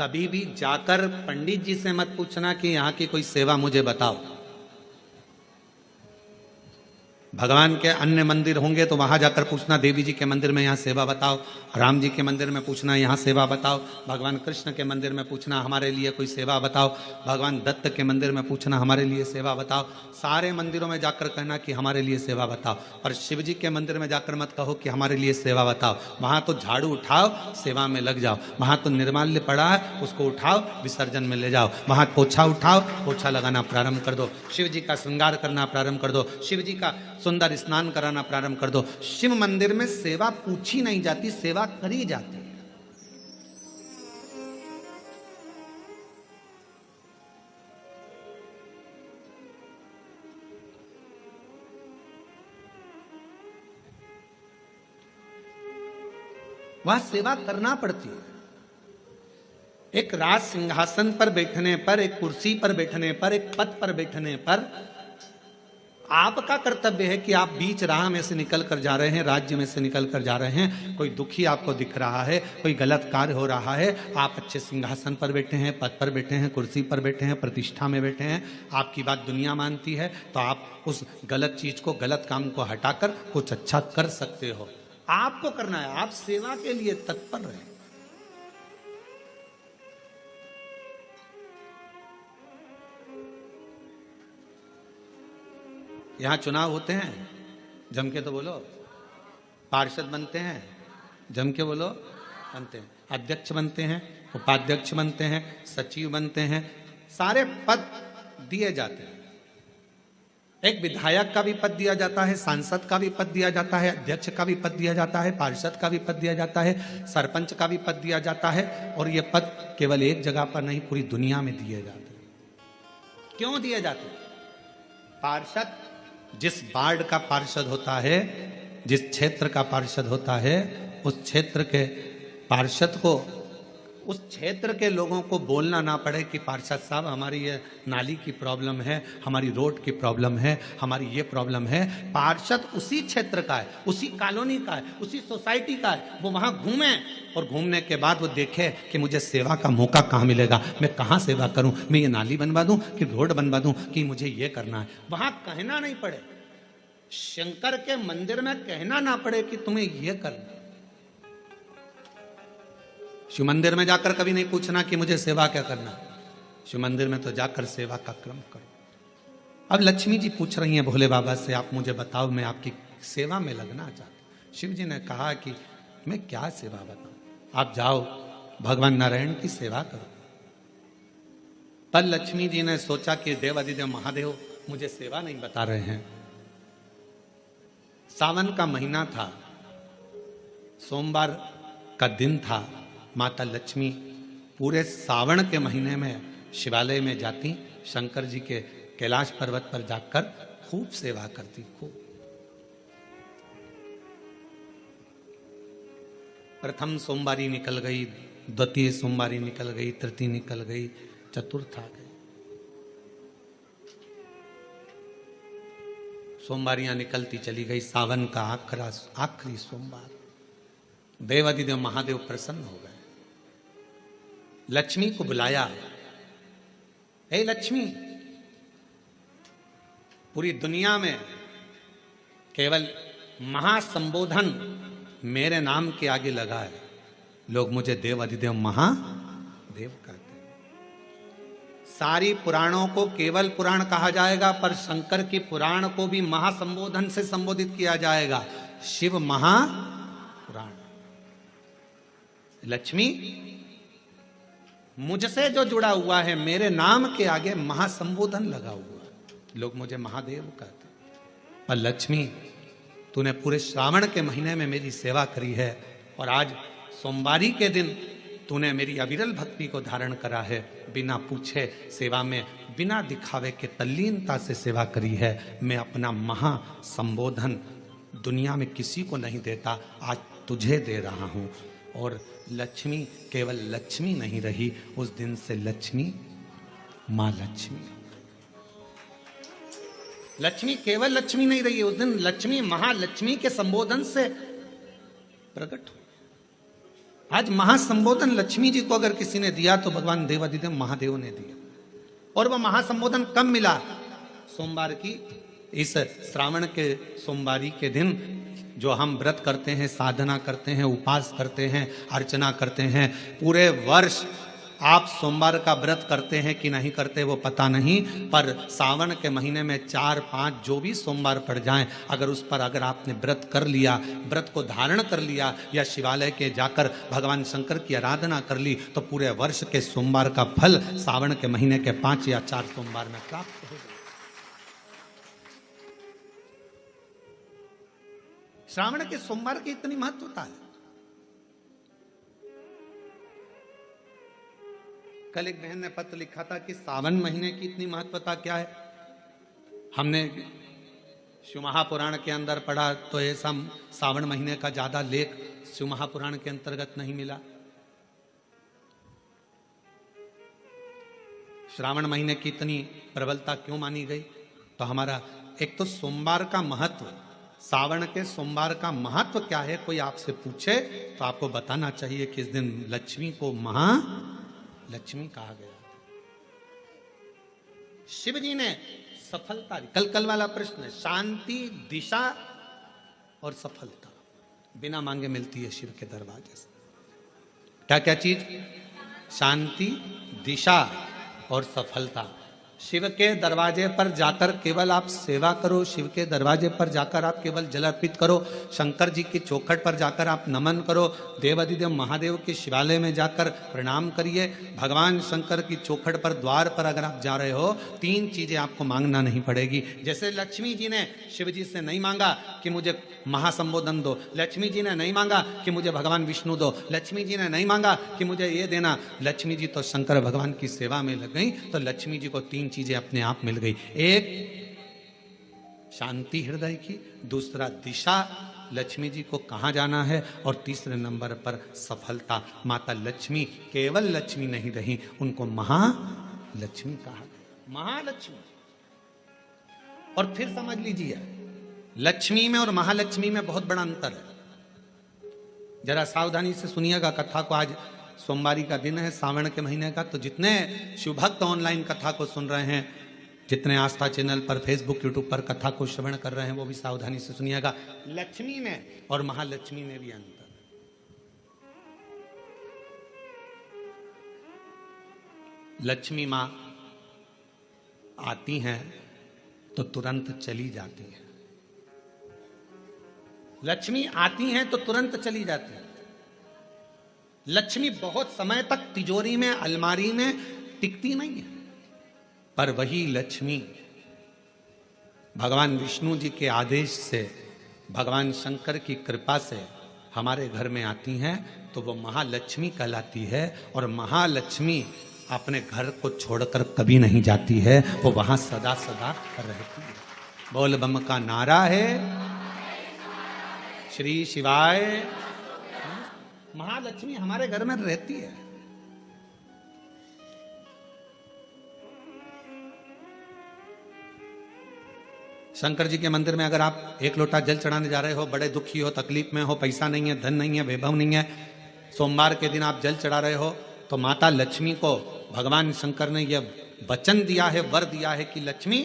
कभी भी जाकर पंडित जी से मत पूछना कि यहाँ की कोई सेवा मुझे बताओ। भगवान के अन्य मंदिर होंगे तो वहां जाकर पूछना, देवी जी के मंदिर में यहाँ सेवा बताओ। राम जी के मंदिर में पूछना, यहाँ सेवा बताओ। भगवान कृष्ण के मंदिर में पूछना, हमारे लिए कोई सेवा बताओ। भगवान दत्त के मंदिर में पूछना, हमारे लिए सेवा बताओ। सारे मंदिरों में जाकर कहना कि हमारे लिए सेवा बताओ। और शिव जी के मंदिर में जाकर मत कहो कि हमारे लिए सेवा बताओ। वहां तो झाड़ू उठाओ, सेवा में लग जाओ। वहां तो निर्माल्य पड़ा है, उसको उठाओ, विसर्जन में ले जाओ। वहां पोछा उठाओ, पोछा लगाना प्रारंभ कर दो। शिव जी का श्रृंगार करना प्रारंभ कर दो। शिव जी का सुंदर स्नान कराना प्रारंभ कर दो। शिव मंदिर में सेवा पूछी नहीं जाती, सेवा करी जाती है। वहां सेवा करना पड़ती है। एक राज सिंहासन पर बैठने पर, एक कुर्सी पर बैठने पर, एक पद पर बैठने पर आपका कर्तव्य है कि आप बीच राह में से निकल कर जा रहे हैं, राज्य में से निकल कर जा रहे हैं, कोई दुखी आपको दिख रहा है, कोई गलत कार्य हो रहा है, आप अच्छे सिंहासन पर बैठे हैं, पद पर बैठे हैं, कुर्सी पर बैठे हैं, प्रतिष्ठा में बैठे हैं, आपकी बात दुनिया मानती है, तो आप उस गलत चीज को, गलत काम को हटाकर कुछ अच्छा कर सकते हो। आपको करना है, आप सेवा के लिए तत्पर रहें। यहां चुनाव होते हैं, जम के तो बोलो। पार्षद बनते हैं, जम के बोलो, बनते हैं। अध्यक्ष बनते हैं, उपाध्यक्ष बनते हैं, सचिव बनते हैं, सारे पद दिए जाते हैं। एक विधायक का भी पद दिया जाता है, सांसद का भी पद दिया जाता है, अध्यक्ष का भी पद दिया जाता है, पार्षद का भी पद दिया जाता है, सरपंच का भी पद दिया जाता है। और ये पद केवल एक जगह पर नहीं, पूरी दुनिया में दिए जाते हैं। क्यों दिए जाते हैं? पार्षद जिस वार्ड का पार्षद होता है, जिस क्षेत्र का पार्षद होता है, उस क्षेत्र के पार्षद को, उस क्षेत्र के लोगों को बोलना ना पड़े कि पार्षद साहब हमारी ये नाली की प्रॉब्लम है, हमारी रोड की प्रॉब्लम है, हमारी ये प्रॉब्लम है। पार्षद उसी क्षेत्र का है, उसी कॉलोनी का है, उसी सोसाइटी का है। वो वहां घूमे और घूमने के बाद वो देखे कि मुझे सेवा का मौका कहाँ मिलेगा, मैं कहाँ सेवा करूं, मैं ये नाली बनवा दूं कि रोड बनवा दूं कि मुझे ये करना है। वहां कहना नहीं पड़े, शंकर के मंदिर में कहना ना पड़े कि तुम्हें ये करना। शिव मंदिर में जाकर कभी नहीं पूछना कि मुझे सेवा क्या करना। शिव मंदिर में तो जाकर सेवा का क्रम करो। अब लक्ष्मी जी पूछ रही हैं भोले बाबा से, आप मुझे बताओ, मैं आपकी सेवा में लगना चाहती हूं। शिव जी ने कहा कि मैं क्या सेवा बताऊं, आप जाओ भगवान नारायण की सेवा करो। पर लक्ष्मी जी ने सोचा कि देवादिदेव महादेव मुझे सेवा नहीं बता रहे हैं। सावन का महीना था, सोमवार का दिन था। माता लक्ष्मी पूरे सावन के महीने में शिवालय में जाती, शंकर जी के कैलाश पर्वत पर जाकर खूब सेवा करती, खूब। प्रथम सोमवारी निकल गई, द्वितीय सोमवारी निकल गई, तृतीय निकल गई, चतुर्थ आ गई। सोमवारियां निकलती चली गई। सावन का आखिरी सोमवार, देवादिदेव महादेव प्रसन्न हो गए। लक्ष्मी को बुलाया, हे लक्ष्मी, पूरी दुनिया में केवल महासंबोधन मेरे नाम के आगे लगा है। लोग मुझे देवादिदेव महादेव कहते हैं। सारी पुराणों को केवल पुराण कहा जाएगा, पर शंकर की पुराण को भी महासंबोधन से संबोधित किया जाएगा, शिव महापुराण। लक्ष्मी, मुझसे जो जुड़ा हुआ है, मेरे नाम के आगे महासंबोधन लगा हुआ है, लोग मुझे महादेव कहते हैं। पर लक्ष्मी, तूने पूरे श्रावण के महीने में मेरी सेवा करी है, और आज सोमवारी के दिन तूने मेरी अविरल भक्ति को धारण करा है। बिना पूछे सेवा में, बिना दिखावे के तल्लीनता से सेवा करी है। मैं अपना महासंबोधन दुनिया में किसी को नहीं देता, आज तुझे दे रहा हूं। और लक्ष्मी केवल लक्ष्मी नहीं रही, उस दिन से लक्ष्मी मां लक्ष्मी। लक्ष्मी केवल लक्ष्मी नहीं रही, उस दिन लक्ष्मी महालक्ष्मी के संबोधन से प्रकट हुई। आज महासंबोधन लक्ष्मी जी को अगर किसी ने दिया तो भगवान देवाधिदेव महादेव ने दिया। और वह महासंबोधन कब मिला? सोमवार की इस श्रावण के सोमवारी के दिन जो हम व्रत करते हैं, साधना करते हैं, उपास करते हैं, अर्चना करते हैं। पूरे वर्ष आप सोमवार का व्रत करते हैं कि नहीं करते वो पता नहीं, पर सावन के महीने में 4-5 जो भी सोमवार पड़ जाएं, अगर उस पर अगर आपने व्रत कर लिया, व्रत को धारण कर लिया या शिवालय के जाकर भगवान शंकर की आराधना कर ली, तो पूरे वर्ष के सोमवार का फल सावन के महीने के 5 या 4 सोमवार में प्राप्त होगा। श्रावण के सोमवार की इतनी महत्वता है। कल एक बहन ने पत्र लिखा था कि सावन महीने की इतनी महत्वता क्या है। हमने शिव महापुराण के अंदर पढ़ा तो ऐसा सावन महीने का ज्यादा लेख शिव महापुराण के अंतर्गत नहीं मिला। श्रावण महीने की इतनी प्रबलता क्यों मानी गई? तो हमारा एक तो सोमवार का महत्व, सावन के सोमवार का महत्व क्या है, कोई आपसे पूछे तो आपको बताना चाहिए कि इस दिन लक्ष्मी को महालक्ष्मी कहा गया। शिव जी ने सफलता, कल वाला प्रश्न, शांति, दिशा और सफलता बिना मांगे मिलती है शिव के दरवाजे से। क्या क्या चीज? शांति, दिशा और सफलता। शिव के दरवाजे पर जाकर केवल आप सेवा करो, शिव के दरवाजे पर जाकर आप केवल जल अर्पित करो, शंकर जी की चौखट पर जाकर आप नमन करो, देवाधिदेव महादेव के शिवालय में जाकर प्रणाम करिए। भगवान शंकर की चौखट पर, द्वार पर अगर आप जा रहे हो, 3 चीजें आपको मांगना नहीं पड़ेगी। जैसे लक्ष्मी जी ने शिव जी से नहीं मांगा कि मुझे महासंबोधन दो, लक्ष्मी जी ने नहीं मांगा कि मुझे भगवान विष्णु दो, लक्ष्मी जी ने नहीं मांगा कि मुझे ये देना। लक्ष्मी जी तो शंकर भगवान की सेवा में लग गई, तो लक्ष्मी जी को 3 चीजें अपने आप मिल गई। एक शांति हृदय की, दूसरा दिशा, लक्ष्मी जी को कहां जाना है, और तीसरे नंबर पर सफलता। माता लक्ष्मी केवल लक्ष्मी नहीं रही, उनको महालक्ष्मी कहा गया। महालक्ष्मी। और फिर समझ लीजिए, लक्ष्मी में और महालक्ष्मी में बहुत बड़ा अंतर है। जरा सावधानी से सुनिएगा कथा को। आज सोमवारी का दिन है, सावन के महीने का, तो जितने शिव भक्त ऑनलाइन कथा को सुन रहे हैं, जितने आस्था चैनल पर, फेसबुक, यूट्यूब पर कथा को श्रवण कर रहे हैं, वो भी सावधानी से सुनिएगा। लक्ष्मी में और महालक्ष्मी में भी अंतर। लक्ष्मी मां आती हैं तो तुरंत चली जाती हैं। लक्ष्मी आती हैं तो तुरंत चली जाती हैं। लक्ष्मी बहुत समय तक तिजोरी में, अलमारी में टिकती नहीं है, पर वही लक्ष्मी भगवान विष्णु जी के आदेश से, भगवान शंकर की कृपा से हमारे घर में आती हैं, तो वो महालक्ष्मी कहलाती है। और महालक्ष्मी अपने घर को छोड़कर कभी नहीं जाती है, वो वहां सदा सदा रहती है। बोल बम का नारा है, श्री शिवाय। महालक्ष्मी हमारे घर में रहती है। शंकर जी के मंदिर में अगर आप 1 लोटा जल चढ़ाने जा रहे हो, बड़े दुखी हो, तकलीफ में हो, पैसा नहीं है, धन नहीं है, वैभव नहीं है, सोमवार के दिन आप जल चढ़ा रहे हो, तो माता लक्ष्मी को भगवान शंकर ने यह वचन दिया है, वर दिया है कि लक्ष्मी,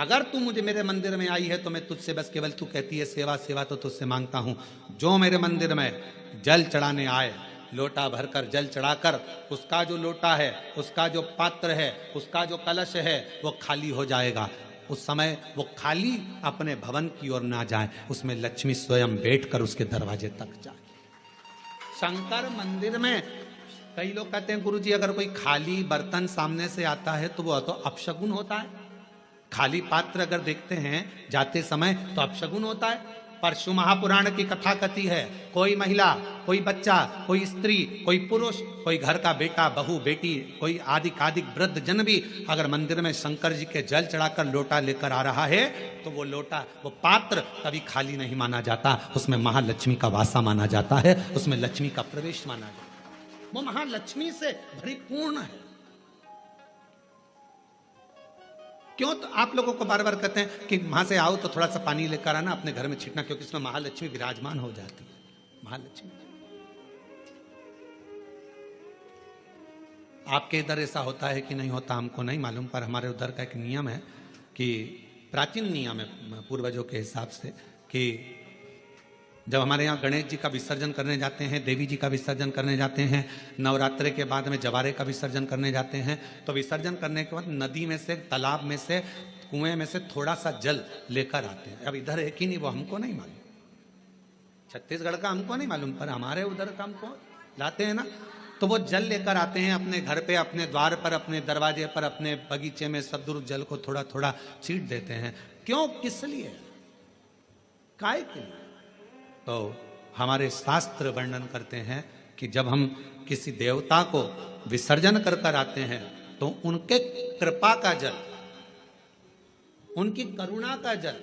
अगर तू मुझे मेरे मंदिर में आई है तो मैं तुझसे बस केवल, तू कहती है सेवा सेवा, तो तुझसे मांगता हूं, जो मेरे मंदिर में जल चढ़ाने आए, लोटा भरकर जल चढ़ाकर उसका जो लोटा है, उसका जो पात्र है, उसका जो कलश है, वो खाली हो जाएगा। उस समय वो खाली अपने भवन की ओर ना जाए, उसमें लक्ष्मी स्वयं बैठकर उसके दरवाजे तक जाए। शंकर मंदिर में कई लोग कहते हैं, गुरुजी अगर कोई खाली बर्तन सामने से आता है तो वो तो अपशगुन होता है। खाली पात्र अगर देखते हैं जाते समय तो अपशगुन होता है। पर शिव महापुराण की कथा कथी है, कोई महिला, कोई बच्चा, कोई स्त्री, कोई पुरुष, कोई घर का बेटा, बहू, बेटी, कोई आदिक वृद्ध जन भी अगर मंदिर में शंकर जी के जल चढ़ाकर लोटा लेकर आ रहा है, तो वो लोटा, वो पात्र कभी खाली नहीं माना जाता, उसमें महालक्ष्मी का वासा माना जाता है, उसमें लक्ष्मी का प्रवेश माना जाता है। वो महालक्ष्मी से परिपूर्ण है। क्यों? तो आप लोगों को बार बार कहते हैं कि वहां से आओ तो थोड़ा सा पानी लेकर आना, अपने घर में छिड़कना, क्योंकि इसमें महालक्ष्मी विराजमान हो जाती है। महालक्ष्मी आपके इधर ऐसा होता है कि नहीं होता हमको नहीं मालूम, पर हमारे उधर का एक नियम है कि प्राचीन नियम है पूर्वजों के हिसाब से कि जब हमारे यहाँ गणेश जी का विसर्जन करने जाते हैं, देवी जी का विसर्जन करने जाते हैं, नवरात्रे के बाद में जवारे का विसर्जन करने जाते हैं, तो विसर्जन करने के बाद नदी में से, तालाब में से, कुएं में से थोड़ा सा जल लेकर आते हैं। अब इधर है कि नहीं वो हमको नहीं मालूम, छत्तीसगढ़ का हमको नहीं मालूम, पर हमारे उधर का हमको लाते हैं ना। तो वो जल लेकर आते हैं अपने घर पे, अपने द्वार पर, अपने दरवाजे पर, अपने बगीचे में सब दूर जल को थोड़ा थोड़ा छींट देते हैं। क्यों, किस लिए, काय के लिए? तो हमारे शास्त्र वर्णन करते हैं कि जब हम किसी देवता को विसर्जन कर कर आते हैं तो उनके कृपा का जल, उनकी करुणा का जल,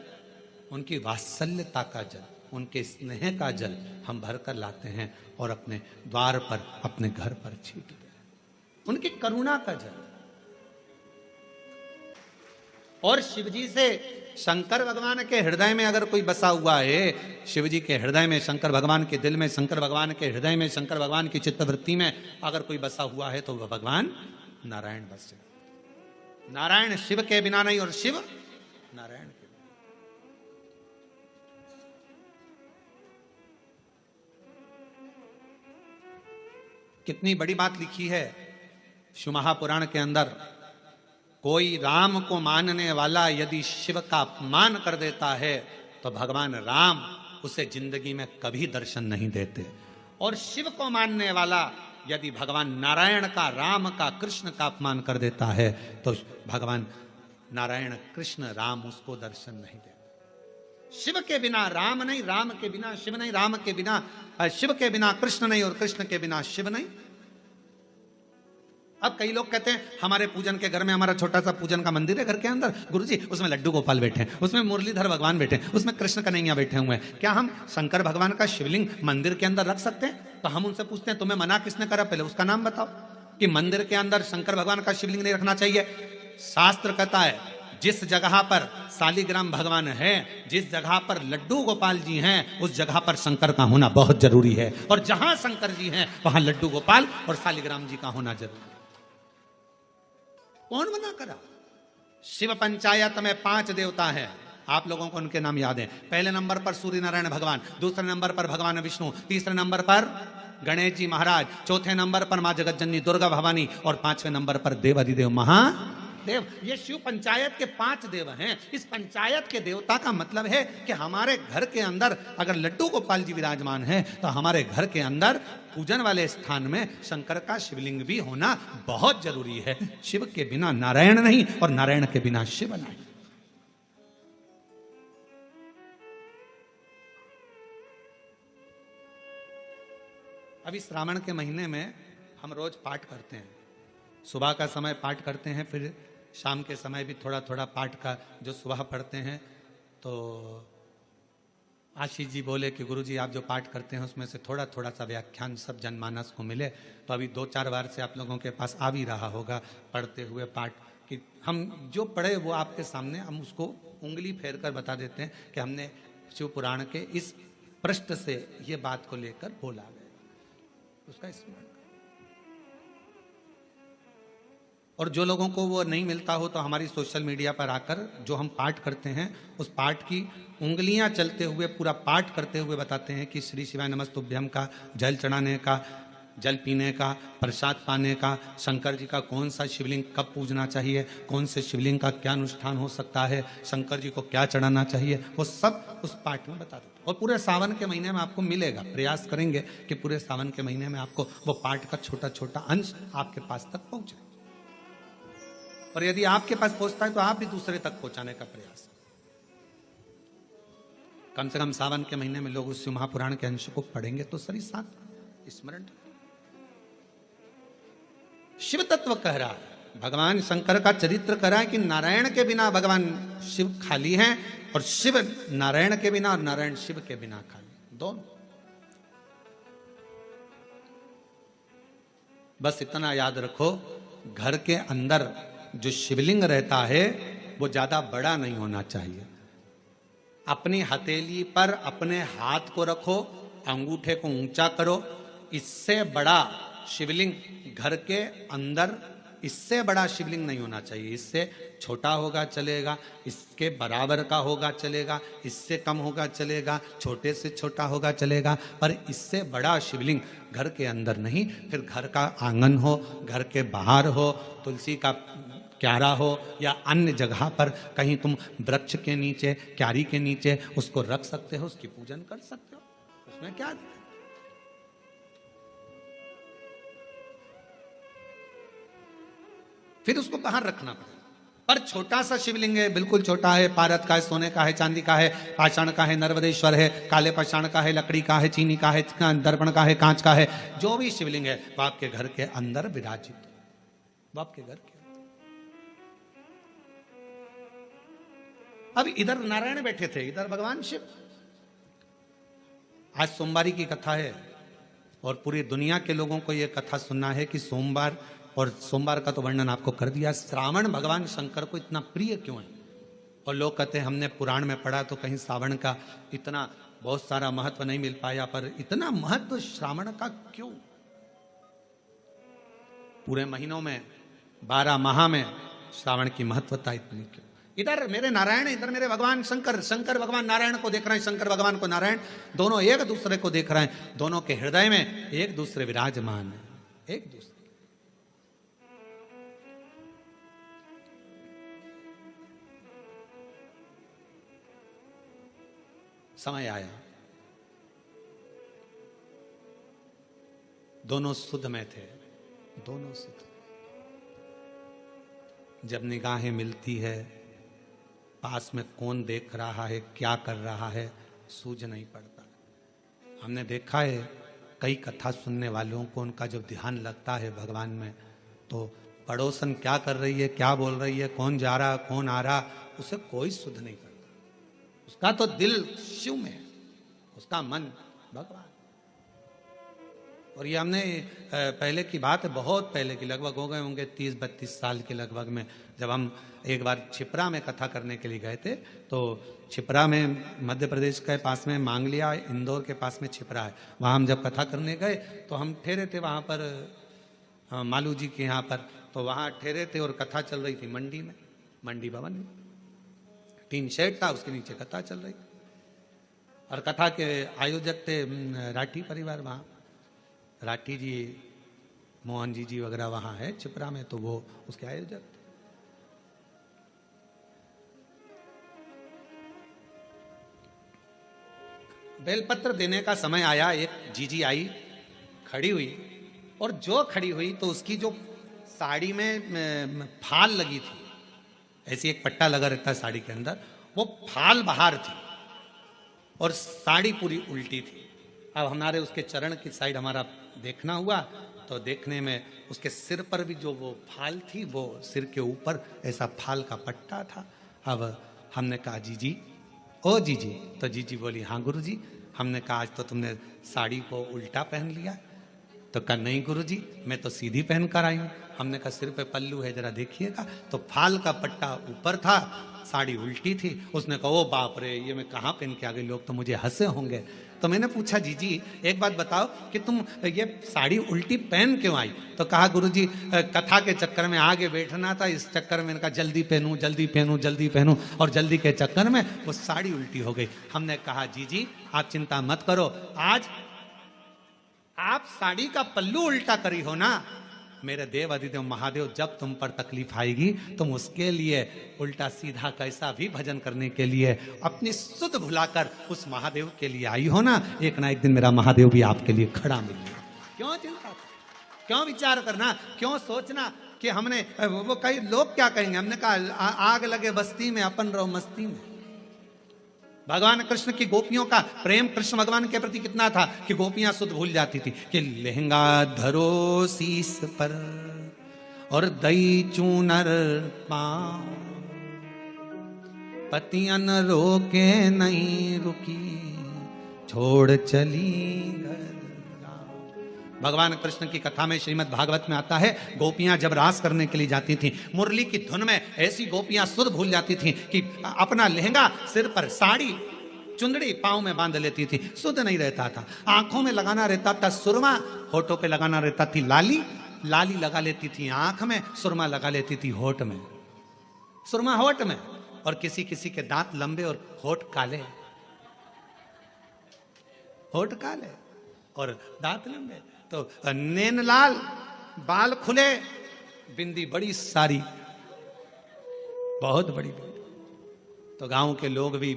उनकी वात्सल्यता का जल, उनके स्नेह का जल हम भर कर लाते हैं और अपने द्वार पर, अपने घर पर छींटते हैं, उनकी करुणा का जल। और शिवजी से, शंकर भगवान के हृदय में अगर कोई बसा हुआ है, शिवजी के हृदय में, शंकर भगवान के दिल में, शंकर भगवान के हृदय में, शंकर भगवान की चित्तवृत्ति में अगर कोई बसा हुआ है तो वह भगवान नारायण बसे। नारायण शिव के बिना नहीं और शिव नारायण के बिना। कितनी बड़ी बात लिखी है शिव महापुराण के अंदर। कोई राम को मानने वाला यदि शिव का अपमान कर देता है तो भगवान राम उसे जिंदगी में कभी दर्शन नहीं देते, और शिव को मानने वाला यदि भगवान नारायण का, राम का, कृष्ण का अपमान कर देता है तो भगवान नारायण, कृष्ण, राम उसको दर्शन नहीं देते। शिव के बिना राम नहीं, राम के बिना शिव नहीं, राम के बिना, शिव के बिना कृष्ण नहीं और कृष्ण के बिना शिव नहीं। अब कई लोग कहते हैं हमारे पूजन के घर में, हमारा छोटा सा पूजन का मंदिर है घर के अंदर, गुरुजी उसमें लड्डू गोपाल बैठे हैं, उसमें मुरलीधर भगवान बैठे हैं, उसमें कृष्ण कन्हैया बैठे हुए हैं। क्या हम शंकर भगवान का शिवलिंग मंदिर के अंदर रख सकते हैं? तो हम उनसे पूछते हैं तुम्हें मना किसने करा, पहले उसका नाम बताओ कि मंदिर के अंदर शंकर भगवान का शिवलिंग नहीं रखना चाहिए। शास्त्र कहता है जिस जगह पर शालिग्राम भगवान है, जिस जगह पर लड्डू गोपाल जी हैं, उस जगह पर शंकर का होना बहुत जरूरी है, और जहां शंकर जी हैं वहां लड्डू गोपाल और शालिग्राम जी का होना जरूरी है। कौन मना करा? शिव पंचायत में 5 देवता हैं, आप लोगों को उनके नाम याद हैं। पहले नंबर पर सूर्य नारायण भगवान, दूसरे नंबर पर भगवान विष्णु, तीसरे नंबर पर गणेश जी महाराज, चौथे नंबर पर मां जगत जननी दुर्गा भवानी, और 5वें नंबर पर देवाधिदेव महादेव। ये शिव पंचायत के 5 देव हैं। इस पंचायत के देवता का मतलब है कि हमारे घर के अंदर अगर लड्डू गोपाल जी विराजमान हैं तो हमारे घर के अंदर पूजन वाले स्थान में शंकर का शिवलिंग भी होना बहुत जरूरी है। शिव के बिना नारायण नहीं और नारायण के बिना शिव नहीं। अभी श्रावण के महीने में हम रोज पाठ करते हैं, सुबह का समय पाठ करते हैं, फिर शाम के समय भी थोड़ा थोड़ा पाठ का जो सुबह पढ़ते हैं। तो आशीष जी बोले कि गुरुजी आप जो पाठ करते हैं उसमें से थोड़ा थोड़ा सा व्याख्यान सब जनमानस को मिले। तो अभी 2-4 बार से आप लोगों के पास आ भी रहा होगा पढ़ते हुए पाठ कि हम जो पढ़े वो आपके सामने हम उसको उंगली फेर कर बता देते हैं कि हमने शिव पुराण के इस पृष्ठ से ये बात को लेकर बोला है, उसका स्मरण। और जो लोगों को वो नहीं मिलता हो तो हमारी सोशल मीडिया पर आकर जो हम पाठ करते हैं उस पाठ की उंगलियां चलते हुए पूरा पाठ करते हुए बताते हैं कि श्री शिवाय नमस्तुभ्यम का, जल चढ़ाने का, जल पीने का, प्रसाद पाने का, शंकर जी का कौन सा शिवलिंग कब पूजना चाहिए, कौन से शिवलिंग का क्या अनुष्ठान हो सकता है, शंकर जी को क्या चढ़ाना चाहिए, वो सब उस पाठ में बता देते हैं। और पूरे सावन के महीने में आपको मिलेगा, प्रयास करेंगे कि पूरे सावन के महीने में आपको वो पाठ का छोटा छोटा अंश आपके पास तक पहुंचे। और यदि आपके पास पहुंचता है तो आप भी दूसरे तक पहुंचाने का प्रयास। कम से कम सावन के महीने में लोग उस महापुराण के अंश को पढ़ेंगे तो सही साथ स्मरण। शिव तत्व कह रहा है, भगवान शंकर का चरित्र कह रहा है कि नारायण के बिना भगवान शिव खाली हैं और शिव नारायण के बिना और नारायण शिव के बिना खाली, दोनों। बस इतना याद रखो, घर के अंदर जो शिवलिंग रहता है वो ज्यादा बड़ा नहीं होना चाहिए। अपनी हथेली पर अपने हाथ को रखो, अंगूठे को ऊंचा करो, इससे बड़ा शिवलिंग घर के अंदर, इससे बड़ा शिवलिंग नहीं होना चाहिए। इससे छोटा होगा चलेगा, इसके बराबर का होगा चलेगा, इससे कम होगा चलेगा, छोटे से छोटा होगा चलेगा, पर इससे बड़ा शिवलिंग घर के अंदर नहीं। फिर घर का आंगन हो, घर के बाहर हो, तुलसी का क्यारा हो, या अन्य जगह पर कहीं तुम वृक्ष के नीचे, क्यारी के नीचे उसको रख सकते हो, उसकी पूजन कर सकते हो, उसमें क्या दिक्कत? फिर उसको बाहर रखना पड़ेगा। पर छोटा सा शिवलिंग है, बिल्कुल छोटा है, पारद का है, सोने का है, चांदी का है, पाषाण का है, नर्मदेश्वर है, काले पाषाण का है, लकड़ी का है, चीनी का है, दर्पण का है, कांच का है, जो भी शिवलिंग है वो आपके घर के अंदर विराजित है, वो आपके घर के। अब इधर नारायण बैठे थे, इधर भगवान शिव। आज सोमवारी की कथा है और पूरी दुनिया के लोगों को यह कथा सुनना है कि सोमवार, और सोमवार का तो वर्णन आपको कर दिया, श्रावण भगवान शंकर को इतना प्रिय क्यों है। और लोग कहते हैं हमने पुराण में पढ़ा तो कहीं श्रावण का इतना बहुत सारा महत्व नहीं मिल पाया, पर इतना महत्व श्रावण का क्यों? पूरे महीनों में 12 माह में श्रावण की महत्वता इतनी क्यों? इधर मेरे नारायण, इधर मेरे भगवान शंकर, शंकर भगवान नारायण को देख रहे हैं, शंकर भगवान को नारायण, दोनों एक दूसरे को देख रहे हैं, दोनों के हृदय में एक दूसरे विराजमान है, एक दूसरे। समय आया, दोनों शुद्ध में थे, दोनों शुद्ध। जब निगाहें मिलती है, पास में कौन देख रहा है, क्या कर रहा है, सूझ नहीं पड़ता। हमने देखा है कई कथा सुनने वालों को, उनका जब ध्यान लगता है भगवान में, तो पड़ोसन क्या कर रही है, क्या बोल रही है, कौन जा रहा, कौन आ रहा, उसे कोई सुध नहीं करता। उसका तो दिल शिव में है, उसका मन भगवान। और ये हमने पहले की बात है, बहुत पहले की, लगभग हो गए होंगे 30-32 साल के लगभग में, जब हम एक बार छिपरा में कथा करने के लिए गए थे। तो छिपरा में, मध्य प्रदेश के पास में मांगलिया, इंदौर के पास में छिपरा है, वहाँ हम जब कथा करने गए तो हम ठहरे थे वहाँ पर मालू जी के यहाँ पर, तो वहाँ ठहरे थे और कथा चल रही थी मंडी में, मंडी भवन में, टीन शेड था, उसके नीचे कथा चल रही। और कथा के आयोजक थे राठी परिवार, वहाँ राठी जी, मोहन जी वगैरह वहाँ है छिपरा में, तो वो उसके आयोजक थे। बेलपत्र देने का समय आया, एक जीजी आई, खड़ी हुई, और जो खड़ी हुई तो उसकी जो साड़ी में फाल लगी थी, ऐसी एक पट्टा लगा रहता है साड़ी के अंदर, वो फाल बाहर थी और साड़ी पूरी उल्टी थी। अब हमारे उसके चरण की साइड हमारा देखना हुआ, तो देखने में उसके सिर पर भी जो वो फाल थी, वो सिर के ऊपर ऐसा फाल का पट्टा था। अब हमने कहा जीजी, ओ जीजी, तो जीजी बोली हाँ गुरुजी। हमने कहा आज तो तुमने साड़ी को उल्टा पहन लिया। तो कहा नहीं गुरुजी, मैं तो सीधी पहन कर आई हूँ। हमने कहा सिर पे पल्लू है, जरा देखिएगा। तो फाल का पट्टा ऊपर था, साड़ी उल्टी थी। उसने कहा ओ बाप रे, ये मैं कहाँ पहन के आ गई, लोग तो मुझे हंसे होंगे। तो मैंने पूछा जीजी एक बात बताओ कि तुम ये साड़ी उल्टी पहन क्यों आई? तो कहा गुरुजी कथा के चक्कर में आगे बैठना था, इस चक्कर में मैंने कहा जल्दी पहनूं जल्दी पहनूं जल्दी पहनूं, और जल्दी के चक्कर में वो साड़ी उल्टी हो गई। हमने कहा जीजी आप चिंता मत करो, आज आप साड़ी का पल्लू उल्टा करी हो ना, मेरे देव अधिदेव महादेव जब तुम पर तकलीफ आएगी तुम उसके लिए उल्टा सीधा कैसा भी भजन करने के लिए अपनी सुध भुलाकर उस महादेव के लिए आई हो ना, एक ना एक दिन मेरा महादेव भी आपके लिए खड़ा मिलेगा। क्यों चिंता, क्यों विचार करना, क्यों सोचना कि हमने वो कई लोग क्या कहेंगे। हमने कहा आग लगे बस्ती में अपन रहो मस्ती में। भगवान कृष्ण की गोपियों का प्रेम कृष्ण भगवान के प्रति कितना था कि गोपियां सुध भूल जाती थी कि लहंगा धरो शीस पर और दई चूनर पांव, पतियन रोके नहीं रुकी छोड़ चली घर। भगवान कृष्ण की कथा में श्रीमद् भागवत में आता है, गोपियां जब रास करने के लिए जाती थीं, मुरली की धुन में ऐसी गोपियां सुध भूल जाती थीं कि अपना लहंगा सिर पर, साड़ी चुंदड़ी पाँव में बांध लेती थी, शुद्ध नहीं रहता था। आंखों में लगाना रहता था सुरमा, होठों पे लगाना रहता थी लाली, लाली लगा लेती थी आंख में, सुरमा लगा लेती थी होठ में, सुरमा होठ में। और किसी किसी के दांत लंबे और होठ काले, होठ काले और दांत लंबे, तो नैन लाल, बाल खुले, बिंदी बड़ी सारी, बहुत बड़ी बिंदी। तो गांव के लोग भी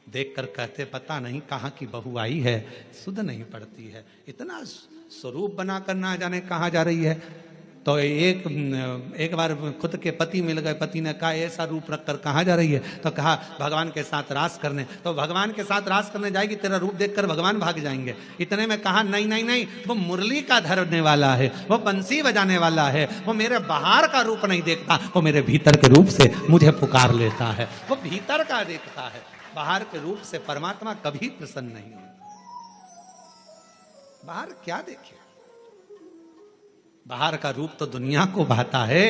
देखकर कहते पता नहीं कहां की बहू आई है, सुध नहीं पड़ती है, इतना स्वरूप बनाकर ना जाने कहां जा रही है। तो एक बार खुद के पति मिल गए, पति ने कहा ऐसा रूप रखकर कहां जा रही है, तो कहा भगवान के साथ रास करने। तो भगवान के साथ रास करने जाएगी, तेरा रूप देखकर भगवान भाग जाएंगे। इतने में कहा नहीं नहीं नहीं, वो मुरली का धरने वाला है, वो बंसी बजाने वाला है, वो मेरे बाहर का रूप नहीं देखता, वो मेरे भीतर के रूप से मुझे पुकार लेता है, वो भीतर का देखता है, बाहर के रूप से परमात्मा कभी प्रसन्न नहीं होता। बाहर क्या देखे, बाहर का रूप तो दुनिया को भाता है,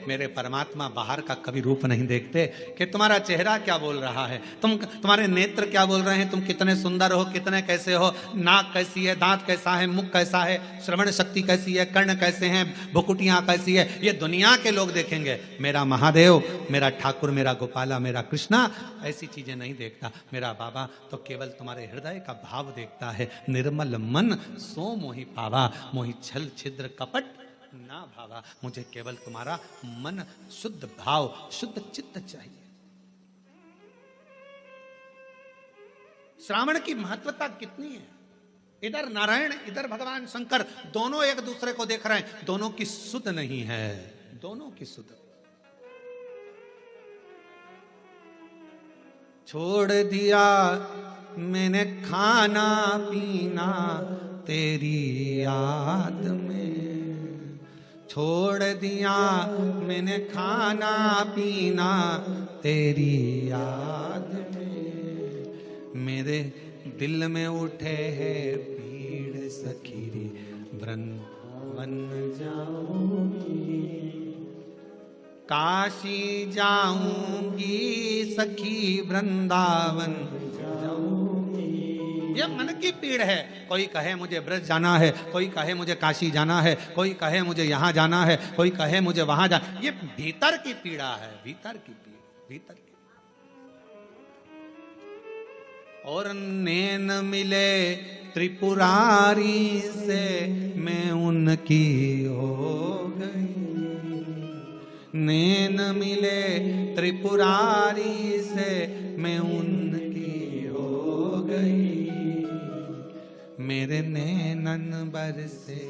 मेरे परमात्मा बाहर का कभी रूप नहीं देखते कि तुम्हारा चेहरा क्या बोल रहा है, तुम्हारे नेत्र क्या बोल रहे हैं, तुम कितने सुंदर हो, कितने कैसे हो, नाक कैसी है, दांत कैसा है, मुख कैसा है, श्रवण शक्ति कैसी है, कर्ण कैसे हैं, भुकुटियां कैसी है, ये दुनिया के लोग देखेंगे। मेरा महादेव, मेरा ठाकुर, मेरा गोपाला, मेरा कृष्णा ऐसी चीजें नहीं देखता। मेरा बाबा तो केवल तुम्हारे हृदय का भाव देखता है। निर्मल मन सो मोहि पावा, मोहि छल छिद्र कपट ना भावा। मुझे केवल तुम्हारा मन, शुद्ध भाव, शुद्ध चित्त चाहिए। श्रावण की महत्वता कितनी है, इधर नारायण, इधर भगवान शंकर, दोनों एक दूसरे को देख रहे हैं, दोनों की सुध नहीं है, दोनों की सुध। छोड़ दिया मैंने खाना पीना तेरी याद में, छोड़ दिया मैंने खाना पीना तेरी याद में, मेरे दिल में उठे है पीड़ सखीरी, वृंदावन जाऊंगी, काशी जाऊंगी सखी, वृंदावन जाऊंगी। ये मन की पीड़ है, कोई कहे मुझे ब्रज जाना है, कोई कहे मुझे काशी जाना है, कोई कहे मुझे यहां जाना है, कोई कहे मुझे वहां जाना। ये भीतर की पीड़ा है, भीतर की पीड़ा, भीतर की। और नैन मिले त्रिपुरारी से मैं उनकी हो गई, नैन मिले त्रिपुरारी से मैं उनकी हो गई, मेरे नैनन बरसे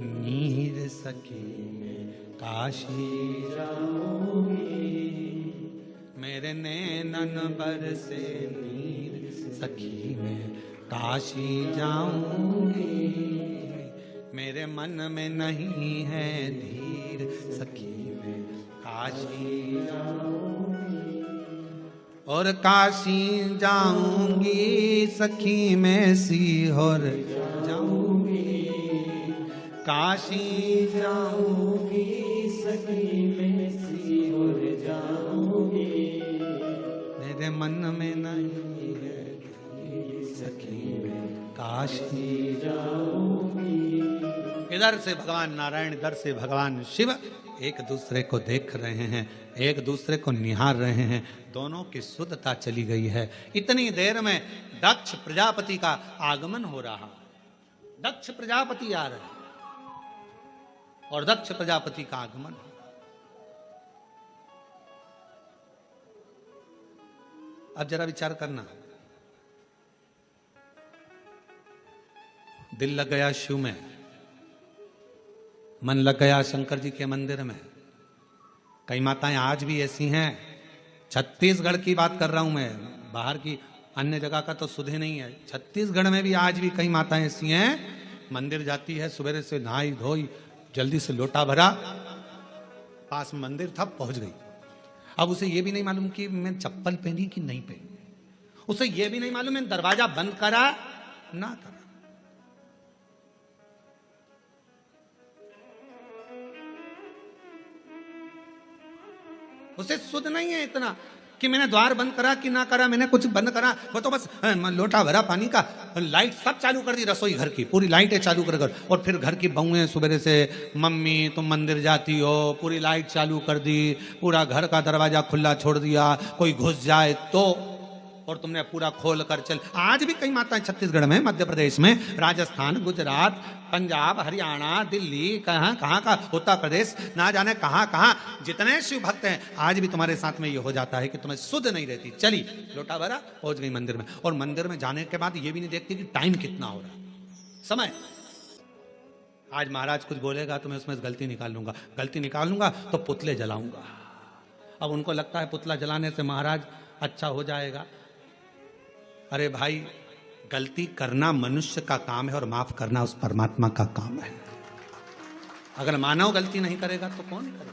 नीर सखी में काशी जाऊंगी, मेरे नैनन बरसे नीर सखी में काशी जाऊंगी, मेरे मन में नहीं है धीर सखी में काशी जाऊंगी, और काशी जाऊंगी सखी में सीहोर जाऊंगी, काशी जाऊंगी सखी में सीहोर जाऊंगी, मेरे मन में नहीं है सखी में काशी जाऊंगी। इधर से भगवान नारायण, इधर से भगवान शिव एक दूसरे को देख रहे हैं, एक दूसरे को निहार रहे हैं, दोनों की शुद्धता चली गई है। इतनी देर में दक्ष प्रजापति का आगमन हो रहा, दक्ष प्रजापति आ रहे और दक्ष प्रजापति का आगमन। अब जरा विचार करना, दिल लग गया शिव में, मन लग गया शंकर जी के मंदिर में। कई माताएं आज भी ऐसी हैं, छत्तीसगढ़ की बात कर रहा हूं मैं, बाहर की अन्य जगह का तो सुधे नहीं है, छत्तीसगढ़ में भी आज भी कई माताएं ऐसी हैं, मंदिर जाती है, सवेरे से नहाई धोई, जल्दी से लोटा भरा, पास में मंदिर था, पहुंच गई। अब उसे यह भी नहीं मालूम कि मैं चप्पल पहनी कि नहीं पहनी, उसे यह भी नहीं मालूम मैं दरवाजा बंद करा ना करा। उसे सुध नहीं है इतना कि मैंने द्वार बंद करा कि ना करा, मैंने कुछ बंद करा, वो तो बस लोटा भरा पानी का, लाइट सब चालू कर दी, रसोई घर की पूरी लाइटें चालू कर, और फिर घर की बहुएं सुबह से, मम्मी तुम मंदिर जाती हो, पूरी लाइट चालू कर दी, पूरा घर का दरवाजा खुला छोड़ दिया, कोई घुस जाए तो, और तुमने पूरा खोल कर चल। आज भी कई माताएं छत्तीसगढ़ में, मध्य प्रदेश में, राजस्थान, गुजरात, पंजाब, हरियाणा, दिल्ली, कहाँ कहाँ का, उत्तर प्रदेश, ना जाने कहाँ कहाँ जितने शिव भक्त हैं, आज भी तुम्हारे साथ में ये हो जाता है कि तुम्हें सुध नहीं रहती, चली लोटा भरा पहुंच गई मंदिर में, और मंदिर में जाने के बाद ये भी नहीं देखती कि टाइम कितना हो रहा, समय। आज महाराज कुछ बोलेगा तो मैं उसमें गलती निकाल लूंगा तो पुतले जलाऊंगा। अब उनको लगता है पुतला जलाने से महाराज अच्छा हो जाएगा। अरे भाई, गलती करना मनुष्य का काम है और माफ करना उस परमात्मा का काम है। अगर मानव गलती नहीं करेगा तो कौन करेगा?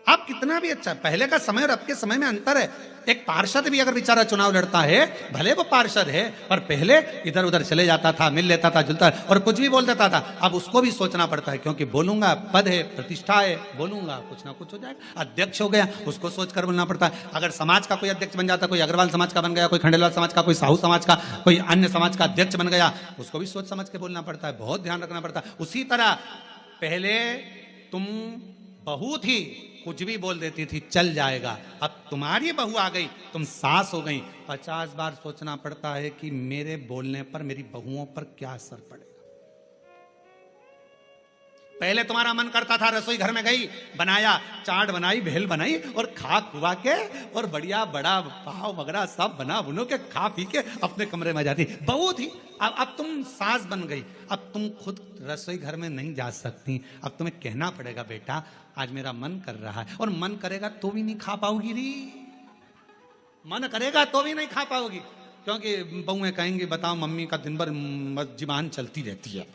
आप कितना भी अच्छा, पहले का समय और अब के समय में अंतर है। एक पार्षद भी अगर बेचारा चुनाव लड़ता है, भले वो पार्षद है, पर पहले इधर उधर चले जाता था, मिल लेता था, जुलता और कुछ भी बोल देता था। अब उसको भी सोचना पड़ता है, क्योंकि बोलूंगा पद है, प्रतिष्ठा है, बोलूंगा कुछ ना कुछ हो जाएगा। अध्यक्ष हो गया, उसको सोचकर बोलना पड़ता है। अगर समाज का कोई अध्यक्ष बन जाता, कोई अग्रवाल समाज का बन गया, कोई खंडेलवाल समाज का, कोई साहू समाज का, कोई अन्य समाज का अध्यक्ष बन गया, उसको भी सोच समझ के बोलना पड़ता है, बहुत ध्यान रखना पड़ता है। उसी तरह पहले तुम बहू थी, कुछ भी बोल देती थी चल जाएगा, अब तुम्हारी बहू आ गई, तुम सास हो गई, 50 बार सोचना पड़ता है कि मेरे बोलने पर मेरी बहुओं पर क्या असर पड़ेगा। पहले तुम्हारा मन करता था, रसोई घर में गई, बनाया, चाट बनाई, भेल बनाई, और खा खुआ के, और बढ़िया बड़ा पाव वगैरह सब बना बुनो के खा पी के अपने कमरे में जाती। बहू थी, अब तुम सास बन गई, अब तुम खुद रसोई घर में नहीं जा सकती। अब तुम्हें कहना पड़ेगा, बेटा आज मेरा मन कर रहा है, और मन करेगा तो भी नहीं खा पाओगी री, मन करेगा तो भी नहीं खा पाओगी, क्योंकि बहुएं कहेंगी बताओ मम्मी का दिन भर जुबान चलती रहती है,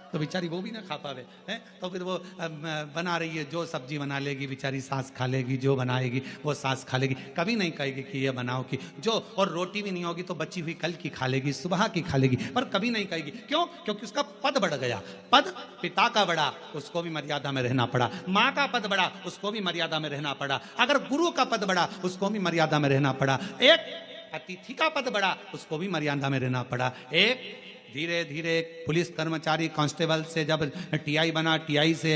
तो बेचारी वो भी ना खा पावे है। तो फिर वो बना रही है, जो सब्जी बना लेगी बेचारी सास खा लेगी, जो बनाएगी वो सास खा लेगी, कभी नहीं कहेगी कि ये बनाओ कि जो, और रोटी भी नहीं होगी तो बची हुई कल की खा लेगी, सुबह की खा लेगी, पर कभी नहीं कहेगी। क्यों? क्योंकि उसका पद बढ़ गया। पद पिता का बढ़ा, उसको भी मर्यादा में रहना पड़ा। माँ का पद बढ़ा, उसको भी मर्यादा में रहना पड़ा। अगर गुरु का पद बढ़ा, उसको भी मर्यादा में रहना पड़ा। एक अतिथि का पद बढ़ा, उसको भी मर्यादा में रहना पड़ा। एक धीरे धीरे पुलिस कर्मचारी कांस्टेबल से जब टीआई बना, टीआई से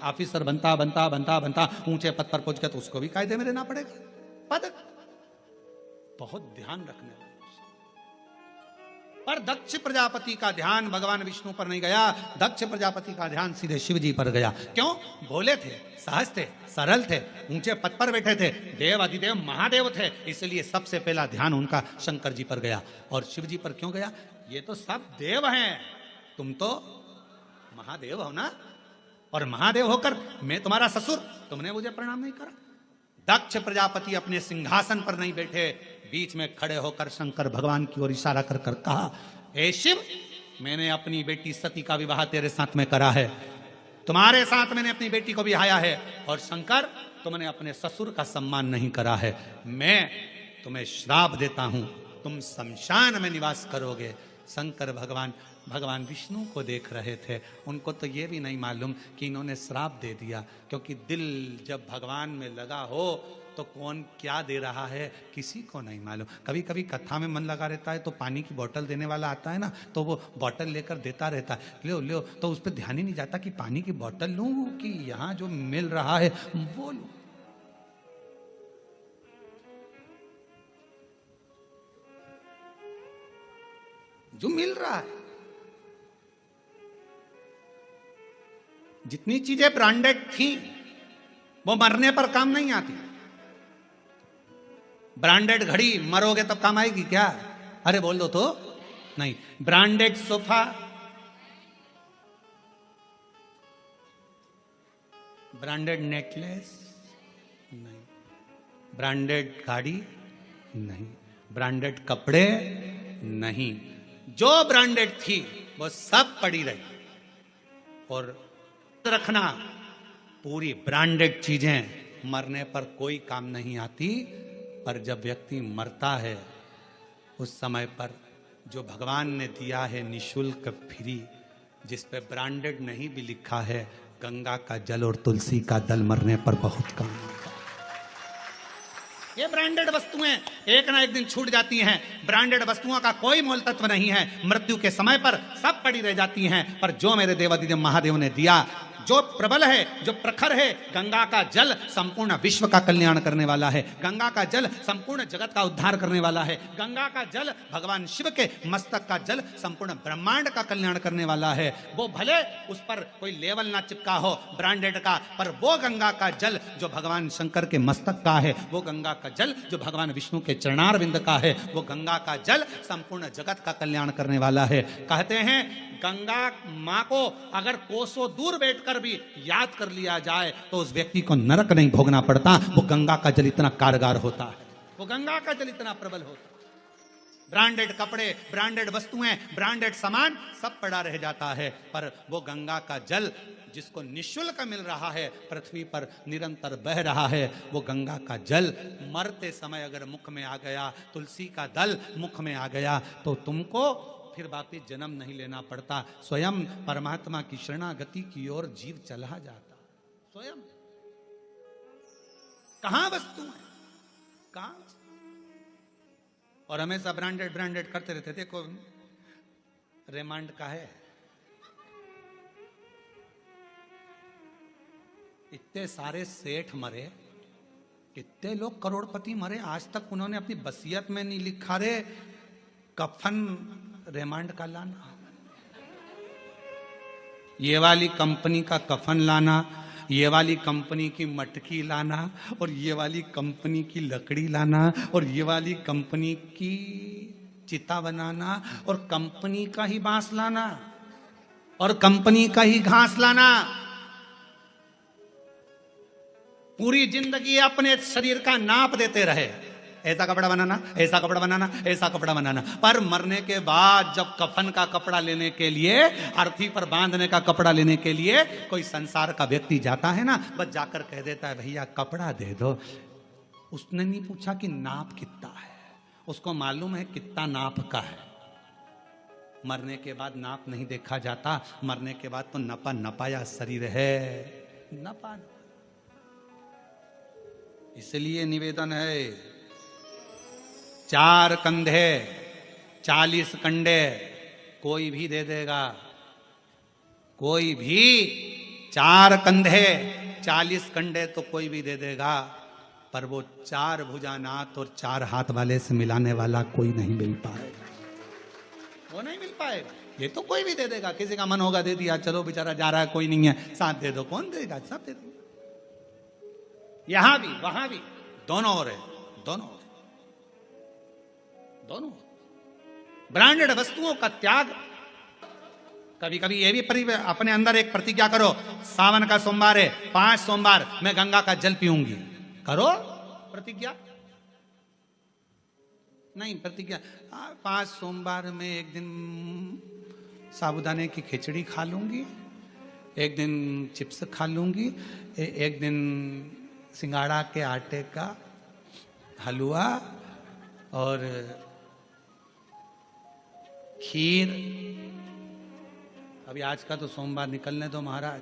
ऑफिसर बनता बनता बनता बनता ऊंचे पद पर पहुंच गया, तो उसको भी कायदे में रहना पड़ेगा। पद बहुत ध्यान रखने वाला। पर दक्ष प्रजापति का ध्यान भगवान विष्णु पर नहीं गया, दक्ष प्रजापति का ध्यान सीधे शिव जी पर गया। क्यों? भोले थे, सहज थे, सरल थे, ऊंचे पद पर बैठे थे, देव अधिदेव महादेव थे, इसलिए सबसे पहला ध्यान उनका शंकर जी पर गया। और शिव जी पर क्यों गया? ये तो सब देव हैं, तुम तो महादेव हो ना, और महादेव होकर मैं तुम्हारा ससुर, तुमने मुझे प्रणाम नहीं करा। दक्ष प्रजापति अपने सिंहासन पर नहीं बैठे, बीच में खड़े होकर शंकर भगवान की ओर इशारा कर कर कहा, हे शिव, मैंने अपनी बेटी सती का विवाह तेरे साथ में करा है, तुम्हारे साथ मैंने अपनी बेटी को बिहाया है, और शंकर तुमने अपने ससुर का सम्मान नहीं करा है, मैं तुम्हें श्राप देता हूं, तुम शमशान में निवास करोगे। शंकर भगवान विष्णु को देख रहे थे, उनको तो ये भी नहीं मालूम कि इन्होंने श्राप दे दिया, क्योंकि दिल जब भगवान में लगा हो तो कौन क्या दे रहा है किसी को नहीं मालूम। कभी कभी कथा में मन लगा रहता है तो पानी की बोतल देने वाला आता है ना, तो वो बोतल लेकर देता रहता है, लो लो, तो उस पर ध्यान ही नहीं जाता कि पानी की बोतल लूं कि यहाँ जो मिल रहा है वो लूं। जो मिल रहा है, जितनी चीजें ब्रांडेड थी वो मरने पर काम नहीं आती। ब्रांडेड घड़ी मरोगे तब काम आएगी क्या? अरे बोल दो तो नहीं। ब्रांडेड सोफा, ब्रांडेड नेकलेस नहीं, ब्रांडेड गाड़ी नहीं, ब्रांडेड कपड़े नहीं, जो ब्रांडेड थी वो सब पड़ी रही। और रखना, पूरी ब्रांडेड चीजें मरने पर कोई काम नहीं आती, पर जब व्यक्ति मरता है उस समय पर जो भगवान ने दिया है निशुल्क फ्री, जिस पे ब्रांडेड नहीं भी लिखा है, गंगा का जल और तुलसी का दल मरने पर बहुत काम आता है। ये ब्रांडेड वस्तुएं एक ना एक दिन छूट जाती हैं। ब्रांडेड वस्तुओं का कोई मोल तत्व नहीं है, मृत्यु के समय पर सब पड़ी रह जाती हैं। पर जो मेरे देवादिदेव महादेव ने दिया, जो प्रबल है, जो प्रखर है, गंगा का जल संपूर्ण विश्व का कल्याण करने वाला है। गंगा का जल संपूर्ण जगत का उद्धार करने वाला है। गंगा का जल भगवान शिव के मस्तक का जल संपूर्ण ब्रह्मांड का कल्याण करने वाला है। वो भले उस पर कोई लेवल ना चिपका हो ब्रांडेड का, पर वो गंगा का जल जो भगवान शंकर के मस्तक का है, वो गंगा का जल जो भगवान विष्णु के चरणार बिंद का है, वो गंगा का जल संपूर्ण जगत का कल्याण करने वाला है। कहते हैं गंगा माँ को अगर कोसों दूर बैठकर भी याद कर लिया जाए तो उस व्यक्ति को नरक नहीं भोगना पड़ता। वो गंगा का जल इतना कारगर होता है, वो गंगा का जल इतना प्रबल होता है। ब्रांडेड कपड़े, ब्रांडेड वस्तुएं, ब्रांडेड सामान सब पड़ा रह जाता है, पर वो गंगा का जल जिसको निःशुल्क मिल रहा है, पृथ्वी पर निरंतर बह रहा है, वो गंगा का जल मरते समय अगर मुख में आ गया, तुलसी का दल मुख में आ गया, तो तुमको फिर वापिस जन्म नहीं लेना पड़ता। स्वयं परमात्मा की शरणागति की ओर जीव चला जाता। स्वयं कहां वस्तु है, कहां वस्तु? और हमेशा ब्रांडेड ब्रांडेड करते रहते। देखो रेमांड का है, इतने सारे सेठ मरे, इतने लोग करोड़पति मरे, आज तक उन्होंने अपनी वसीयत में नहीं लिखा रे कफन रेमांड का लाना, ये वाली कंपनी का कफन लाना, ये वाली कंपनी की मटकी लाना, और ये वाली कंपनी की लकड़ी लाना, और ये वाली कंपनी की चिता बनाना, और कंपनी का ही बांस लाना, और कंपनी का ही घास लाना। पूरी जिंदगी अपने शरीर का नाप देते रहे, ऐसा कपड़ा बनाना, ऐसा कपड़ा बनाना, ऐसा कपड़ा बनाना, पर मरने के बाद जब कफन का कपड़ा लेने के लिए, अर्थी पर बांधने का कपड़ा लेने के लिए कोई संसार का व्यक्ति जाता है ना, बस जाकर कह देता है भैया कपड़ा दे दो। उसने नहीं पूछा कि नाप कितना है, उसको मालूम है कितना नाप का है। मरने के बाद नाप नहीं देखा जाता, मरने के बाद तो नपा नपाया शरीर है, नपा। इसलिए निवेदन है, 4 कंधे 40 कंडे कोई भी दे देगा, कोई भी 4 कंधे 40 कंडे तो कोई भी दे देगा, पर वो 4 भुजानाथ और 4 हाथ वाले से मिलाने वाला कोई नहीं मिल पाएगा, वो नहीं मिल पाएगा। ये तो कोई भी दे देगा, किसी का मन होगा दे दिया, चलो बेचारा जा रहा है कोई नहीं है साथ दे दो, कौन देगा? सब दे देगा। यहां भी वहां भी दोनों हो रहे, दोनों दोनों। ब्रांडेड वस्तुओं का त्याग। कभी कभी ये भी अपने अंदर एक प्रतिज्ञा करो, सावन का सोमवार है, 5 सोमवार मैं गंगा का जल पीऊंगी। करो प्रतिज्ञा। नहीं प्रतिज्ञा, 5 सोमवार में एक दिन साबूदाने की खिचड़ी खा लूंगी, एक दिन चिप्स खा लूंगी, एक दिन सिंगाड़ा के आटे का हलवा और खीर। अभी आज का तो सोमवार निकलने दो महाराज,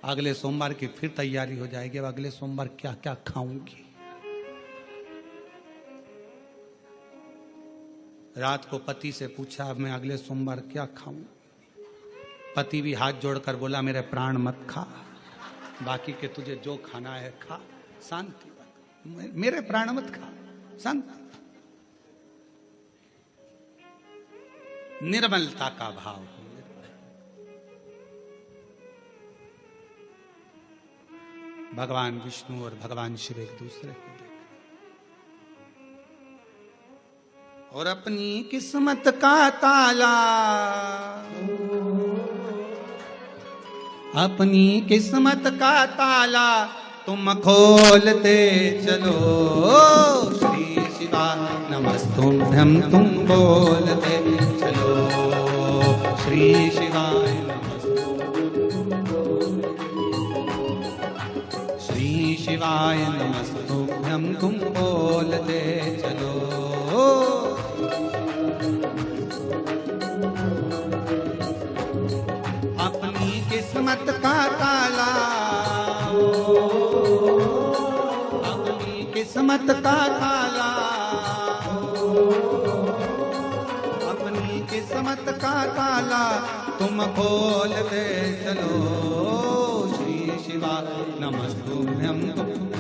अगले सोमवार की फिर तैयारी हो जाएगी। अब अगले सोमवार क्या क्या खाऊंगी। रात को पति से पूछा अब मैं अगले सोमवार क्या खाऊं। पति भी हाथ जोड़कर बोला मेरे प्राण मत खा, बाकी के तुझे जो खाना है खा, शांति, मेरे प्राण मत खा, शांति। निर्मलता का भाव हो। भगवान विष्णु और भगवान शिव एक दूसरे को देख और अपनी किस्मत का ताला, अपनी किस्मत का ताला तुम खोलते चलो। श्री शिवाय नमस्तुभ्यं तुम बोलते चलो। श्री शिवाय श्री शिवाय नमस्तुभ्यं तुम बोलते चलो। काला, अपनी किस्मत का ताला, अपनी किस्मत का ताला तुम खोल दे चलो। श्री शिवा नमस्तुभ्यं।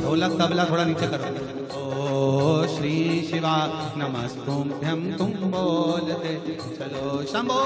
ढोलक तबला थोड़ा नीचे करो। ओ श्री शिवा नमस्तुभ्यं तुम बोल दे चलो। शंभो।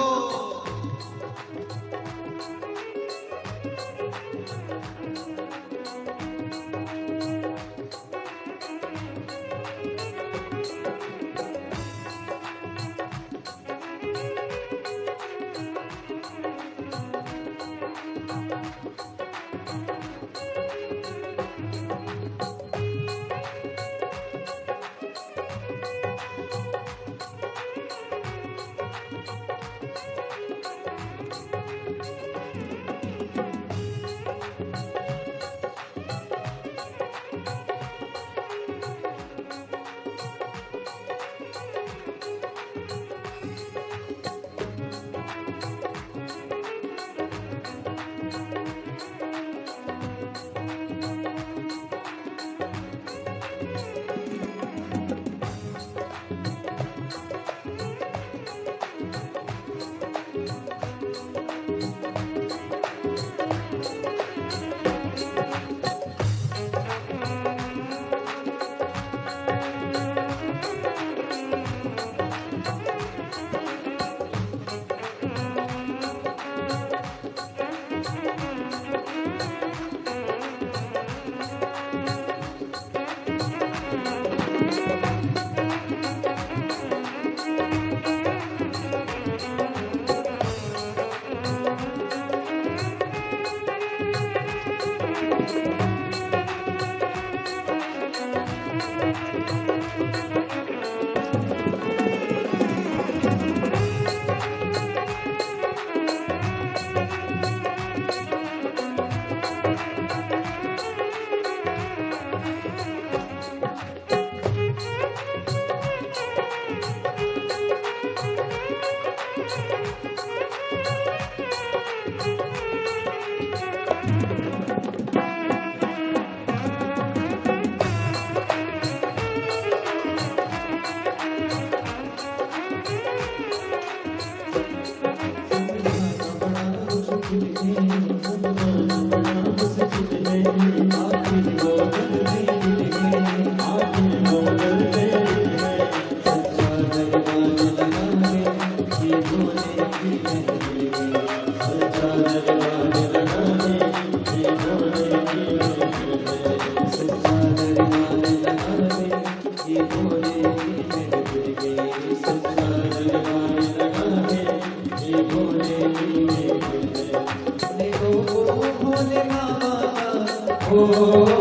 Oh